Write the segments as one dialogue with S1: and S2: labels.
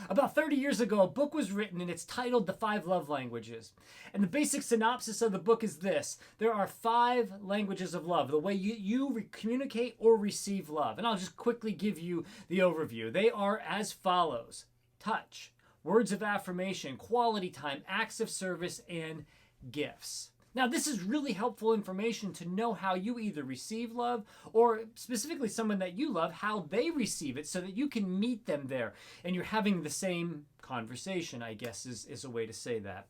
S1: About 30 years ago, a book was written and it's titled The Five Love Languages. And the basic synopsis of the book is this: there are five languages of love, the way you communicate or receive love. And I'll just quickly give you the overview. They are as follows: touch, words of affirmation, quality time, acts of service, and gifts. Now, this is really helpful information to know how you either receive love or specifically someone that you love, how they receive it so that you can meet them there and you're having the same conversation, I guess is a way to say that.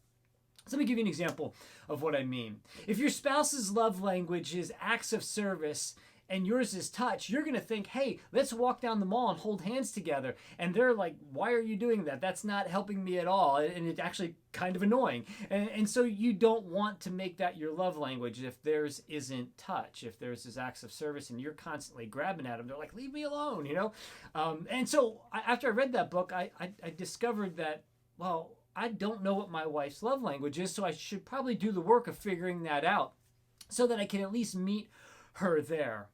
S1: So let me give you an example of what I mean. If your spouse's love language is acts of service and yours is touch, you're going to think, hey, let's walk down the mall and hold hands together. And they're like, why are you doing that? That's not helping me at all. And it's actually kind of annoying. And so you don't want to make that your love language if theirs isn't touch, if theirs is acts of service and you're constantly grabbing at them. They're like, leave me alone, you know? And so after I read that book, I discovered that, well, I don't know what my wife's love language is, so I should probably do the work of figuring that out so that I can at least meet her there.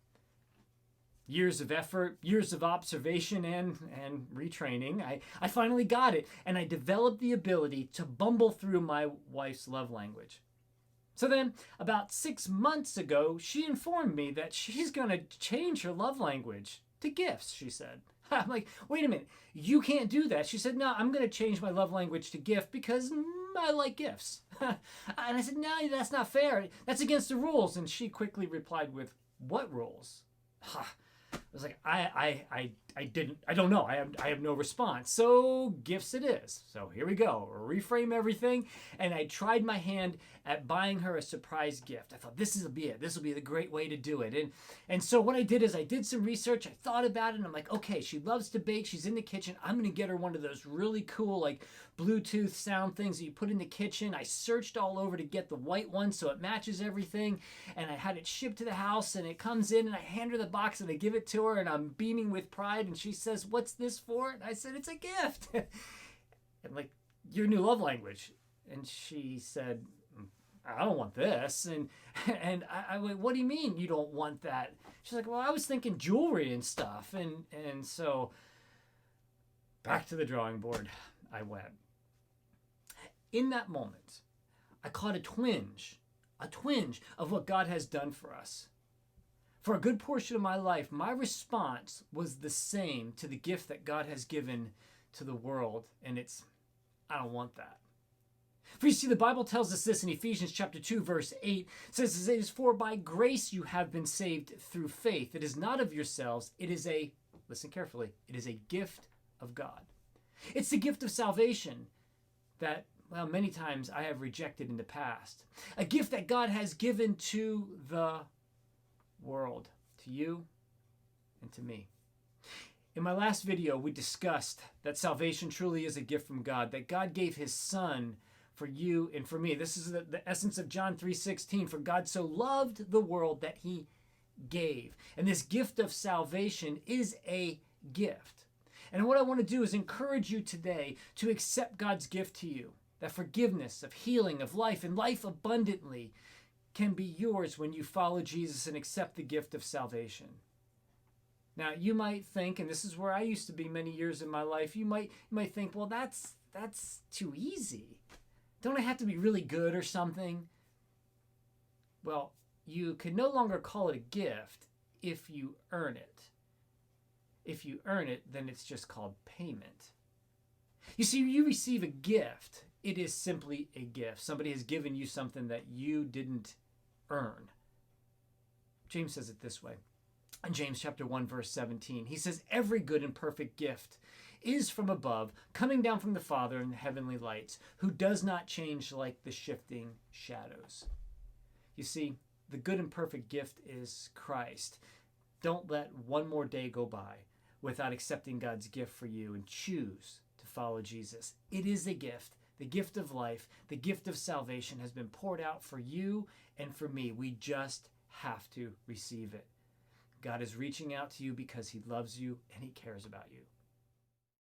S1: Years of effort, years of observation and retraining, I finally got it, and I developed the ability to bumble through my wife's love language. So then, about 6 months ago, she informed me that she's going to change her love language to gifts, she said. I'm like, wait a minute, you can't do that. She said, no, I'm going to change my love language to gift because I like gifts. And I said, no, that's not fair. That's against the rules. And she quickly replied with, what rules? I was like, I don't know. I have no response. So gifts it is. So here we go. Reframe everything. And I tried my hand at buying her a surprise gift. I thought this will be it. This will be the great way to do it. And so what I did is I did some research. I thought about it and I'm like, okay, she loves to bake. She's in the kitchen. I'm going to get her one of those really cool like Bluetooth sound things that you put in the kitchen. I searched all over to get the white one so it matches everything. And I had it shipped to the house and it comes in and I hand her the box and I give it to her and I'm beaming with pride and she says, what's this for? And I said, it's a gift. And like, your new love language. And she said, I don't want this. And I went, what do you mean you don't want that? She's like, well, I was thinking jewelry and stuff. And so back to the drawing board I went. In that moment, I caught a twinge of what God has done for us. For a good portion of my life, my response was the same to the gift that God has given to the world. And it's, I don't want that. For you see, the Bible tells us this in Ephesians chapter 2, verse 8. It says, it is for by grace you have been saved through faith. It is not of yourselves. It is listen carefully, it is a gift of God. It's the gift of salvation that, well, many times I have rejected in the past. A gift that God has given to the world, to you and to me. In my last video, we discussed that salvation truly is a gift from God, that God gave his son for you and for me. This is the essence of John 3:16. For God so loved the world that he gave. And this gift of salvation is a gift. And what I want to do is encourage you today to accept God's gift to you. That forgiveness, of healing, of life, and life abundantly can be yours when you follow Jesus and accept the gift of salvation. Now, you might think, and this is where I used to be many years in my life, you might think, well, that's too easy. Don't I have to be really good or something? Well, you can no longer call it a gift if you earn it. If you earn it, then it's just called payment. You see, you receive a gift. It is simply a gift. Somebody has given you something that you didn't earn. James says it this way. In James chapter 1, verse 17, he says, every good and perfect gift is from above, coming down from the Father in the heavenly lights, who does not change like the shifting shadows. You see, the good and perfect gift is Christ. Don't let one more day go by without accepting God's gift for you and choose to follow Jesus. It is a gift. The gift of life, the gift of salvation has been poured out for you and for me. We just have to receive it. God is reaching out to you because he loves you and he cares about you.